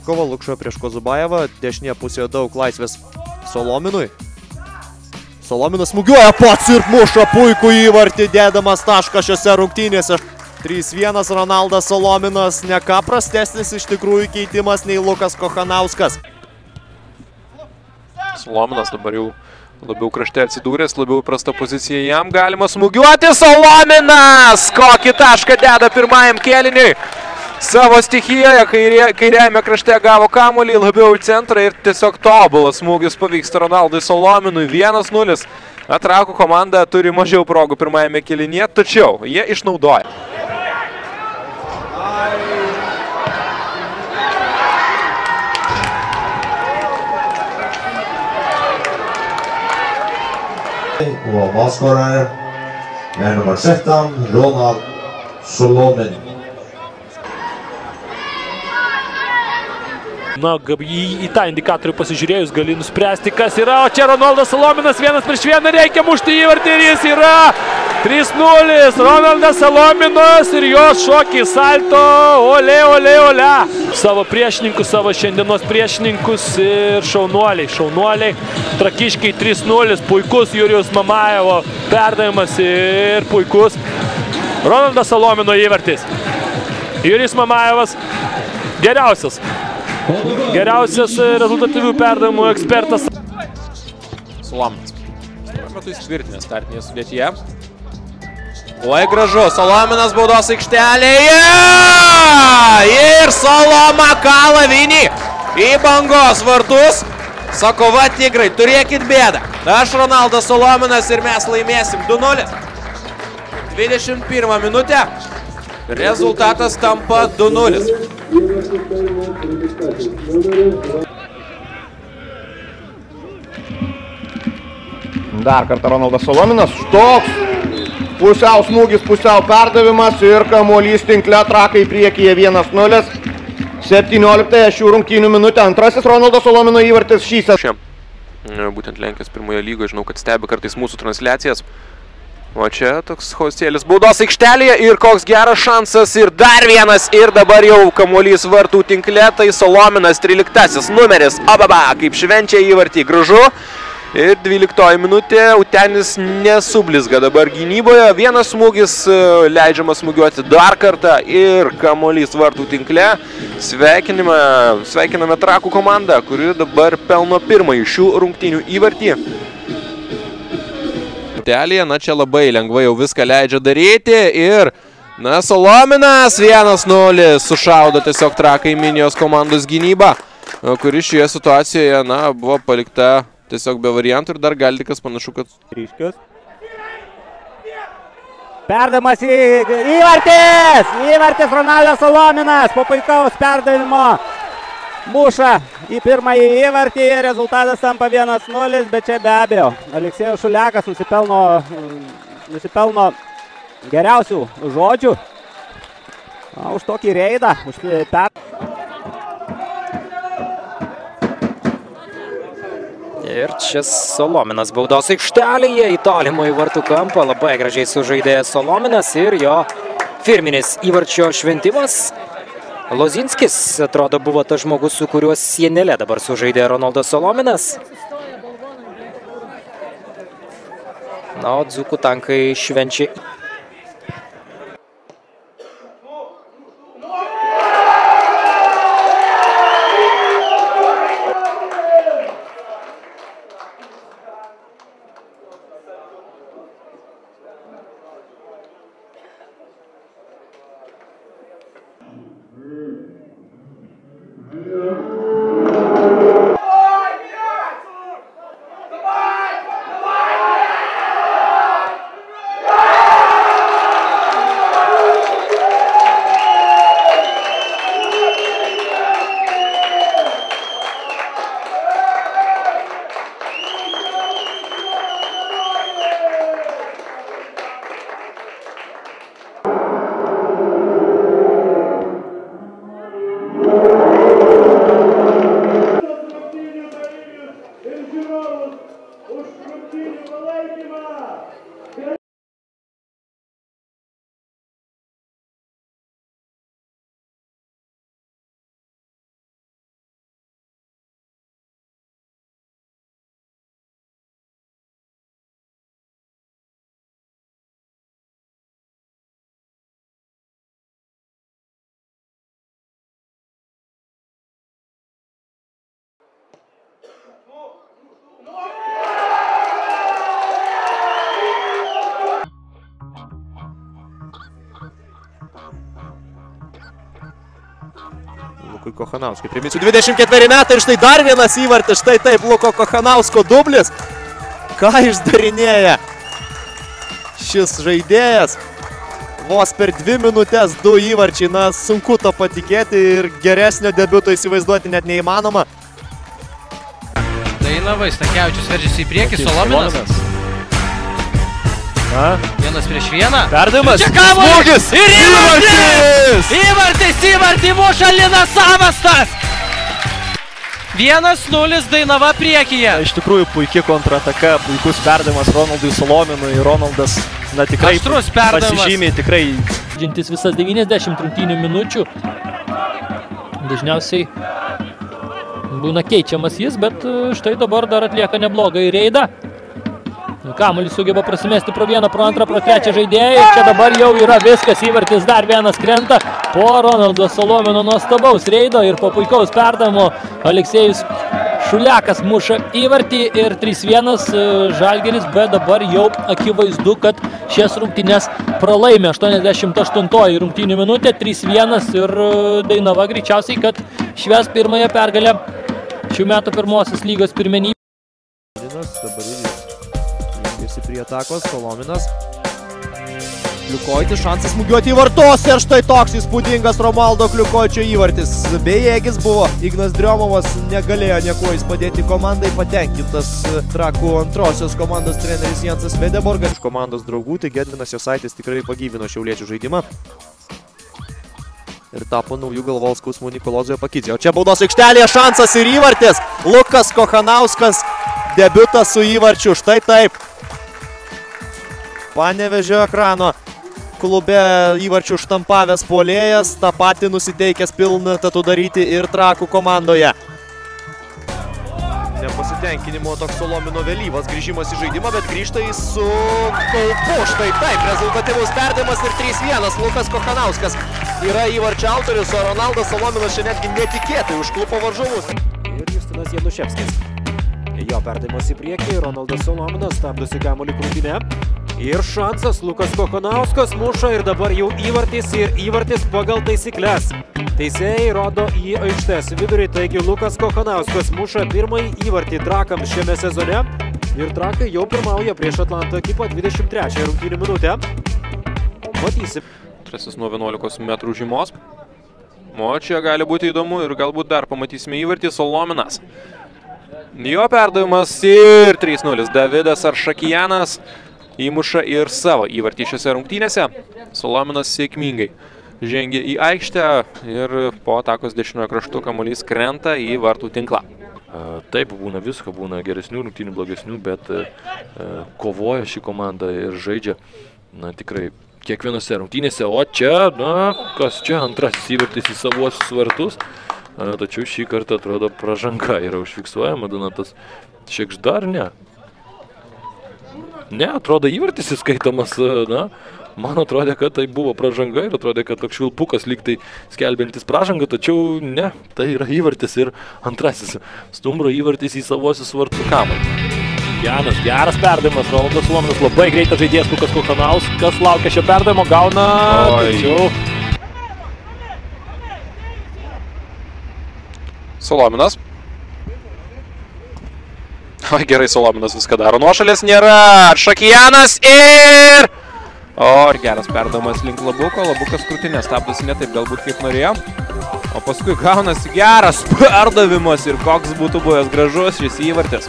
Kova Lukša prieš Kozubajevą, dešinėje pusėje daug laisvės Solominui. Solominas smūgiuoja pats ir muša puikų įvartį, dėdamas tašką šiose rungtynėse. 3-1 Ronaldas Solominas, ne ką prastesnis iš tikrųjų keitimas nei Lukas Kochanauskas. Solominas dabar jau labiau krašte atsidūręs, labiau prasta pozicija jam, galima smūgiuoti. Solominas! Kokį tašką deda pirmajam kėliniui. Savo stichijoje, kairiajame krašte gavo kamuolį, labiau į centrą ir tiesiog tobulas smūgis pavyksta Ronaldui Solominui. 1-0. Trakų komanda turi mažiau progų pirmajame kėlinyje, tačiau jie išnaudoja. Og målskårer med nummer 17, Ronald Solomin. Na, į tą indikatorių pasižiūrėjus gali nuspręsti, kas yra, o čia Ronaldas Solominas 1-1, reikia mušti įvartį ir jis yra 3-0, Ronaldas Solominas ir jos šokį salto, ole, ole, ole. Savo priešininkus, savo šiandienos priešininkus ir šaunuoliai, Trakiškiai 3-0, puikus Jurijus Mamajevo perdavimas ir puikus Ronaldas Solomino įvartis. Jurijus Mamajevas geriausias rezultatyvių perdavimų ekspertas. Solominas. Tuo metu įsitvirtinęs startinėje sudėtyje. Oi gražu, Solominas baudos aikštelėje. Ir Saloma kala vinį į bangos vartus. Sako, va tigrai, turėkit bėdą. Aš Ronaldas Solominas ir mes laimėsim 2-0. 21 minutė. Rezultatas tampa 2-0. Dar kartą Ronaldas Solominas. Toks pusiau smūgis, pusiau perdavimas ir kamuolys tinkle, Trakai priekyje 1-0. 17 šių rungtynių minutė. Antrasis Ronaldo Solomino įvartis šį sezoną. Būtent Lenkijos pirmoje lygoje, žinau, kad stebi kartais mūsų transliacijas. O čia toks Haustėlis baudos aikštelėje ir koks geras šansas ir dar vienas ir dabar jau kamuolys vartų tinkle, tai Solominas 13 numeris, kaip švenčia įvartį, gražu. Ir 12 minutė, Utenis nesublizga dabar gynyboje, vienas smūgis, leidžiama smūgiuoti dar kartą ir kamuolys vartų tinkle. Sveikiname Trakų komandą, kuri dabar pelno pirmąjį šių rungtynių įvartį. Na, čia labai lengvai jau viską leidžia daryti ir, na, Solominas 1-0 sušaudo tiesiog Trakai Minijos komandos gynybą, kuri šioje situacijoje, na, buvo palikta tiesiog be variantų ir dar gali kas panašu, kad... Ryškius. Perdamas įvartis Ronaldas Solominas po puikaus perdavimo. Muša į pirmąjį įvartį ir rezultatas tampa 1-0, bet čia be abejo Aleksėjus Šuliakas nusipelno geriausių žodžių už tokį reidą. Ir čia Solominas baudos aikštelėje į tolimą į vartų kampą, labai gražiai sužaidė Solominas ir jo firminis įvarčio šventimas. Lozinskis, atrodo, buvo tas žmogus, su kuriuo sienelė dabar sužaidė Ronaldas Solominas. Na, o dzūkų tankai švenčia. Lukui Kochanauskui. Priminsiu, 24 metai ir štai dar vienas įvartis. Štai taip, Luko Kochanausko dublis. Ką išdarinėja šis žaidėjas. Vos per 2 minutės 2 įvarčiai. Na, sunku to patikėti ir geresnio debiuto įsivaizduoti net neįmanoma. Dainava, Stankevičius veržiasi į priekį, Solominas. Vienas prieš vieną. Perdavimas. Čia kamuolys. Smūgis. Ir įvartis. Įvartį muša Linas Savastas. 1-0 Dainava priekyje. Iš tikrųjų puikia kontrataka, puikus perdavimas Ronaldui Solominui. Ronaldas, na, tikrai pasižymė, tikrai. Džintis visas 90 rungtynių minučių. Dažniausiai būna keičiamas jis, bet štai dabar dar atlieka neblogą reidą. Kamuolį sugeba prasimesti pro vieną, pro antrą, pro trečią žaidėją. Ir čia dabar jau yra viskas, įvartis dar vienas krenta po Ronaldo Solomino nuostabaus reido ir po puikaus perdavimo Aleksejus Šuliakas muša įvartį ir 3-1 Žalgiris, bet dabar jau akivaizdu, kad šias rungtynes pralaimė. 88 rungtynių minutė, 3-1 ir Dainava greičiausiai, kad švęs pirmąją pergalę šių metų pirmosios lygos pirmenybės. Dabar jungiasi prie atakos, Solominas. Kliukoitis, šansas smūgiuoti į vartus ir štai toks įspūdingas Romualdo Kliukoičio įvartis. Bejėgis buvo, Ignas Driomovas negalėjo niekuo jis padėti komandai, patenkintas Trakų antrosios komandos treneris Jansas Vedeborgas. Iš komandos draugų, tai Gedvinas Jasaitis tikrai pagyvino šiauliečių žaidimą. Ir tapo naujų galvos skausmų Nikolozoje Pakidzė. O čia baudos aikštelėje šansas ir įvartis. Lukas Kochanauskas debiutas su įvarčiu. Štai taip. Panevėžio ekrano klube įvarčių štampavęs puolėjas. Ta pati nusiteikęs pilną tatų daryti ir Trakų komandoje. Nepasitenkinimo toks Solomino vėlyvas grįžimas į žaidimą, bet grįžta jis su kaupu. Štai taip, rezultatyvus perdavimas ir 3-1. Lukas Kochanauskas yra įvarčio autorius, o Ronaldas Solominas čia netgi netikėtai užklupo varžovus. Ir Justinas Januševskis. Jo perdavimas į priekį, Ronaldas Solominas stabdosi kamuolį krūtinę. Ir šansas, Lukas Kochanauskas muša ir dabar jau įvartis ir įvartis pagal taisyklės. Teisėjai rodo į aikštės vidurį, taigi Lukas Kochanauskas muša pirmąjį įvartį Trakams šiame sezone. Ir Trakai jau pirmauja prieš Atlanto ekipą 23 rungtynių minutę. Matysim. Tresis nuo 11 metrų žymos. O čia gali būti įdomu ir galbūt dar pamatysime įvartį. Solominas. Jo perdavimas ir 3-0. Davidas Aršakijanas įmuša ir savo įvartį šiose rungtynėse. Solominas sėkmingai žengia į aikštę ir po atakos dešiniojo kraštu kamuolys krenta į vartų tinklą. Taip, būna visko, būna geresnių rungtynių, blogesnių, bet kovoja šį komandą ir žaidžia, na, tikrai kiekvienose rungtynėse. O čia, na, kas čia, antrasis įvartis į savuosius vartus. Tačiau šį kartą atrodo pražanga yra užfiksuojama. Donatas Šekždar, ne. Ne, atrodo įvartis įskaitomas, na. Man atrodė, kad tai buvo pražanga ir atrodė, kad toks švilpukas lyg tai skelbiantis pražangą, tačiau ne, tai yra įvartis ir antrasis stumbro įvartis į savuosius vartų kamuolį. Geras perdavimas, Ronaldas Solominas, labai greitas žaidėjas Lukas Kochanauskas, laukia šio perdavimo, gauna, tačiau... Solominas. Oi, gerai, Solominas viską daro. Nuošalės nėra. Aršakijanas ir... O, ir geras perdavimas link Labuko. Labukas krūtinė stabdosi ne taip galbūt kaip norėjo. O paskui gaunasi geras perdavimas ir koks būtų buvęs gražus šis įvartis.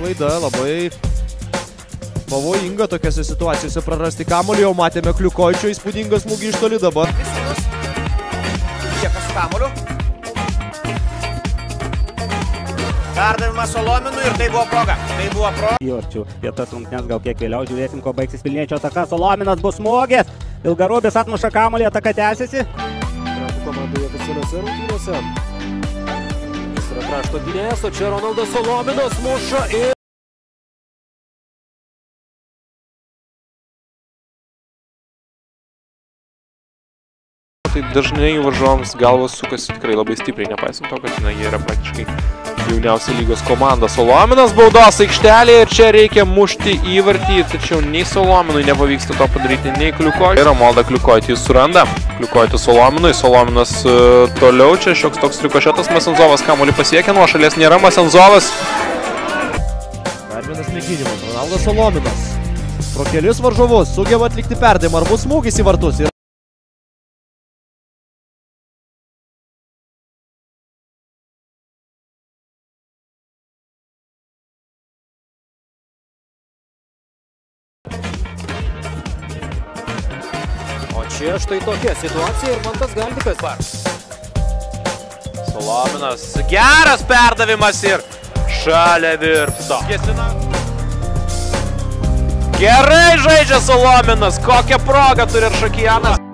Klaida labai pavojinga tokiose situacijose prarasti kamuolį. Jau matėme Kliukoičio įspūdingą smūgį iš toli dabar. Lieka su kamuoliu. Perdavimas Solominui ir tai buvo proga. Įvarčių vietas rungtynes gal kiek vėliau. Žiūrėsim, ko baigsis Vilniečio ataka. Solominas bus smūgis. Ilgarubis atmuša kamuolį, ataka tęsiasi. Trakų komandoje visose rungtynėse. Jis yra krašto gynėjas, o čia Ronaldas Solominas muša ir... Tai dažnai varžovams galvos sukasi tikrai labai stipriai, nepaisant to, kad jie yra praktiškai jauniausia lygos komanda. Solominas baudos aikštelėje ir čia reikia mušti įvartį, tačiau nei Solominui nepavyksta to padaryti, nei Kliukojui. Romualdą Kliukojį jis suranda. Kliukojį Solominui, Solominas toliau, čia šioks toks rikošetas, Masenzovas kamuolį pasiekia, nuo šalies nėra, Masenzovas. Dar vienas mėginimas, Ronaldas Solominas. Pro kelius varžovus sugeba atlikti perdavimą, ar bus smūgis į vartus. O čia štai tokia situacija ir Mantas Galdikas. Solominas, geras perdavimas ir šalia virpsto. Gerai žaidžia Solominas, kokią progą turi ir Šakijanas.